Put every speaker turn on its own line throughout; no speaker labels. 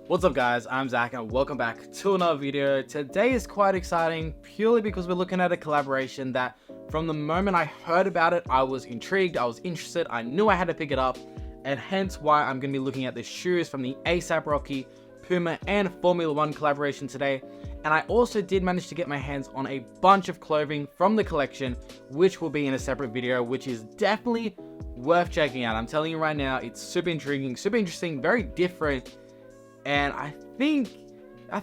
What's up guys, I'm Zach and welcome back to another video. Today is quite exciting purely because we're looking at a collaboration that from the moment I heard about it, I was intrigued, I was interested, I knew I had to pick it up, and hence why I'm going to be looking at the shoes from the A$AP Rocky, PUMA and Formula 1 collaboration today. And I also did manage to get my hands on a bunch of clothing from the collection, which will be in a separate video, which is definitely worth checking out. I'm telling you right now, it's super intriguing, super interesting, very different. And I think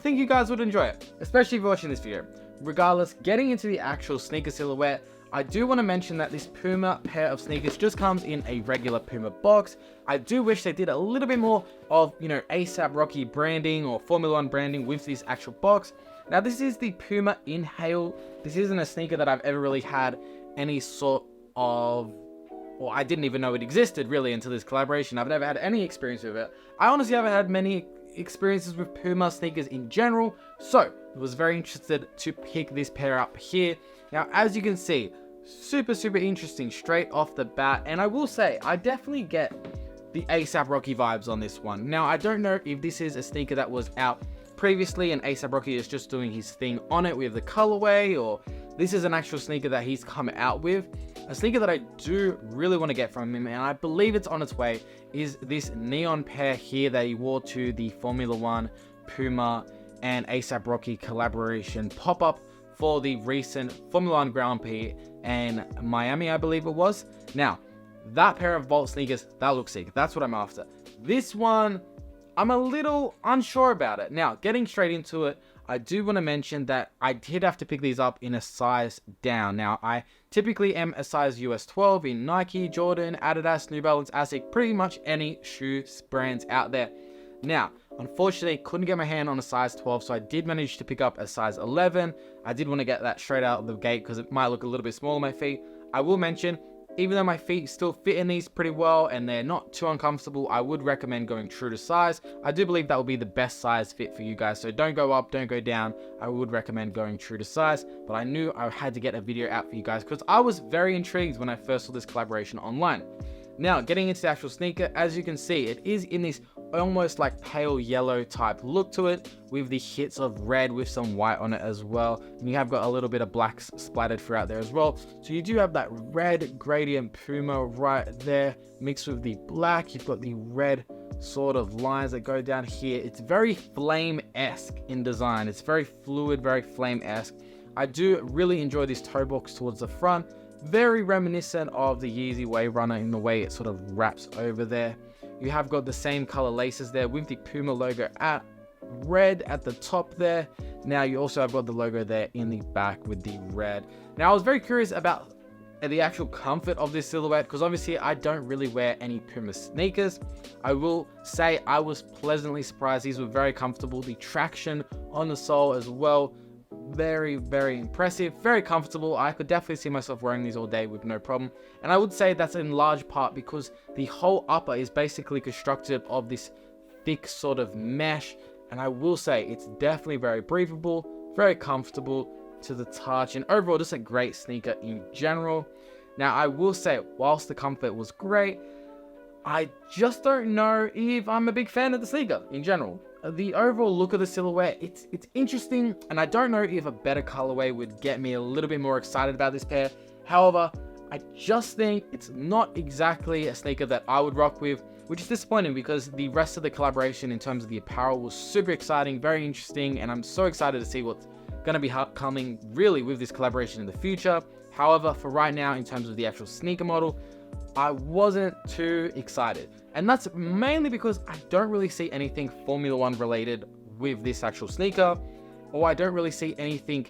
you guys would enjoy it, especially if you're watching this video. Regardless, getting into the actual sneaker silhouette, I do want to mention that this PUMA pair of sneakers just comes in a regular PUMA box. I do wish they did a little bit more of, A$AP Rocky branding or Formula 1 branding with this actual box. Now, this is the PUMA Inhale. This isn't a sneaker that I've ever really had any sort of... Well, I didn't even know it existed really until this collaboration. I've never had any experience with it. I honestly haven't had many experiences with PUMA sneakers in general, so I was very interested to pick this pair up here. Now, as you can see, super interesting straight off the bat, and I will say I definitely get the A$AP Rocky vibes on this one. Now, I don't know if this is a sneaker that was out previously and A$AP Rocky is just doing his thing on it with the colorway, or this is an actual sneaker that he's come out with. A sneaker that I do really want to get from him, and I believe it's on its way, is this neon pair here that he wore to the Formula 1, PUMA, and A$AP Rocky collaboration pop-up for the recent Formula 1 Grand Prix in Miami, I believe it was. Now, that pair of Vault sneakers, that looks sick. That's what I'm after. This one, I'm a little unsure about it. Now, getting straight into it, I do want to mention that I did have to pick these up in a size down. Now, I typically am a size US 12 in Nike, Jordan, Adidas, New Balance, Asics, pretty much any shoe brands out there. Now, unfortunately, couldn't get my hand on a size 12, so I did manage to pick up a size 11. I did want to get that straight out of the gate because it might look a little bit small on my feet. I will mention, even though my feet still fit in these pretty well and they're not too uncomfortable, I would recommend going true to size. I do believe that will be the best size fit for you guys, so don't go up, don't go down. I would recommend going true to size, but I knew I had to get a video out for you guys because I was very intrigued when I first saw this collaboration online. Now, getting into the actual sneaker, as you can see, it is in this almost like pale yellow type look to it, with the hits of red with some white on it as well. And you have got a little bit of black splattered throughout there as well. So you do have that red gradient PUMA right there mixed with the black. You've got the red sort of lines that go down here. It's very flame-esque in design. It's very fluid, very flame-esque. I do really enjoy this toe box towards the front. Very reminiscent of the Yeezy Wave Runner in the way it sort of wraps over there. You have got the same color laces there with the PUMA logo at red at the top there. Now you also have got the logo there in the back with the red. Now I was very curious about the actual comfort of this silhouette because obviously I don't really wear any PUMA sneakers. I will say I was pleasantly surprised. These were very comfortable. The traction on the sole as well, very impressive, very comfortable. I could definitely see myself wearing these all day with no problem. And I would say that's in large part because the whole upper is basically constructed of this thick sort of mesh, and I will say it's definitely very breathable, very comfortable to the touch, and overall just a great sneaker in general. Now I will say, whilst the comfort was great, I just don't know if I'm a big fan of the sneaker in general. The overall look of the silhouette, it's interesting, and I don't know if a better colorway would get me a little bit more excited about this pair. However, I just think it's not exactly a sneaker that I would rock with, which is disappointing because the rest of the collaboration in terms of the apparel was super exciting, very interesting, and I'm so excited to see what's going to be coming really with this collaboration in the future. However, for right now, in terms of the actual sneaker model, I wasn't too excited, and that's mainly because I don't really see anything Formula 1 related with this actual sneaker, or I don't really see anything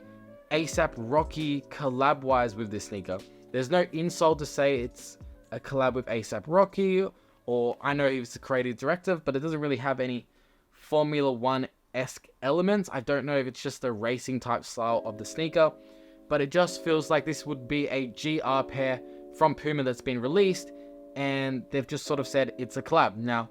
A$AP Rocky collab wise with this sneaker. There's no insult to say it's a collab with A$AP Rocky, or I know he was the creative director, but it doesn't really have any Formula 1-esque elements. I don't know if it's just a racing type style of the sneaker, but it just feels like this would be a GR pair from PUMA that's been released, and they've just sort of said it's a collab. Now,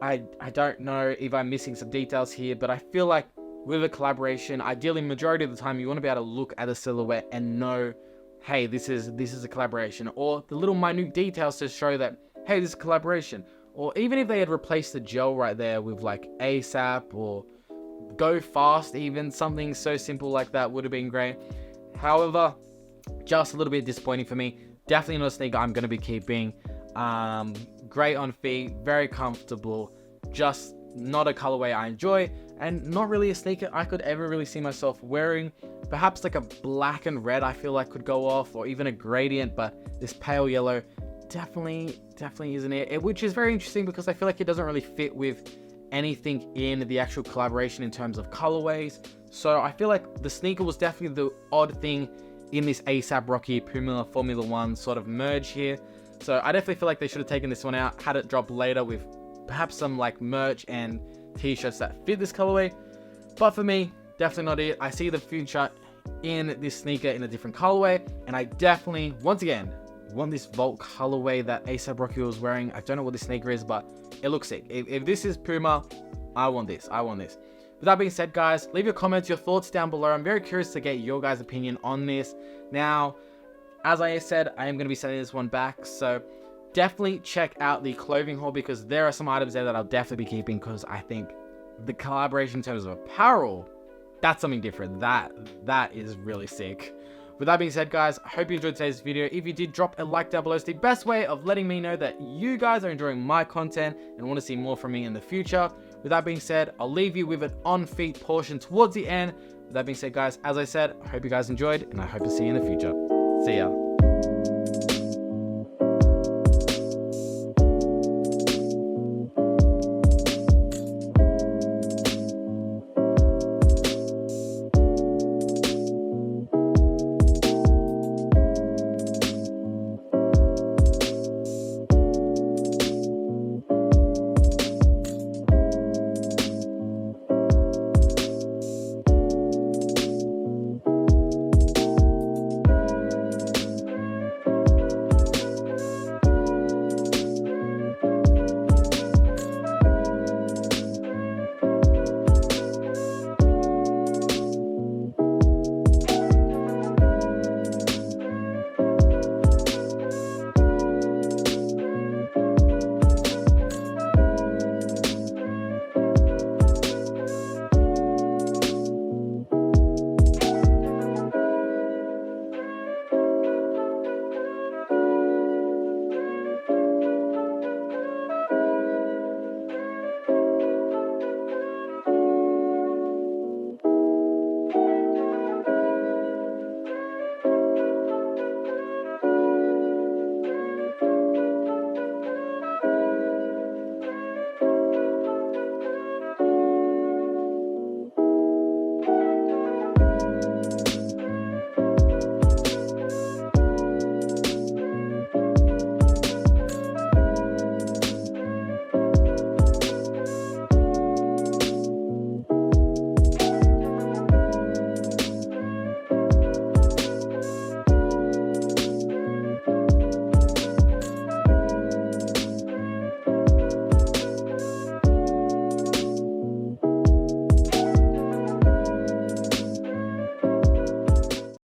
I don't know if I'm missing some details here, but I feel like with a collaboration, ideally majority of the time you want to be able to look at a silhouette and know, hey, this is a collaboration, or the little minute details to show that, hey, this is a collaboration, or even if they had replaced the gel right there with like ASAP or Go Fast, even something so simple like that would have been great. However, just a little bit disappointing for me. Definitely not a sneaker I'm going to be keeping. Great on feet, very comfortable, just not a colorway I enjoy, and not really a sneaker I could ever really see myself wearing. Perhaps like a black and red I feel like could go off, or even a gradient, but this pale yellow definitely isn't it, which is very interesting because I feel like it doesn't really fit with anything in the actual collaboration in terms of colorways. So I feel like the sneaker was definitely the odd thing in this ASAP Rocky Puma Formula 1 sort of merge here. So I definitely feel like they should have taken this one out, had it drop later with perhaps some like merch and t-shirts that fit this colorway. But for me, definitely not it. I see the future in this sneaker in a different colorway, and I definitely, once again, want this Vault colorway that ASAP Rocky was wearing. I don't know what this sneaker is, but it looks sick. If this is Puma, I want this. With that being said, guys, leave your comments, your thoughts down below. I'm very curious to get your guys' opinion on this. Now, as I said, I am going to be sending this one back, so definitely check out the clothing haul because there are some items there that I'll definitely be keeping because I think the collaboration in terms of apparel, that's something different. That is really sick. With that being said, guys, I hope you enjoyed today's video. If you did, drop a like down below. It's the best way of letting me know that you guys are enjoying my content and want to see more from me in the future. With that being said, I'll leave you with an on-feet portion towards the end. With that being said, guys, as I said, I hope you guys enjoyed, and I hope to see you in the future. See ya.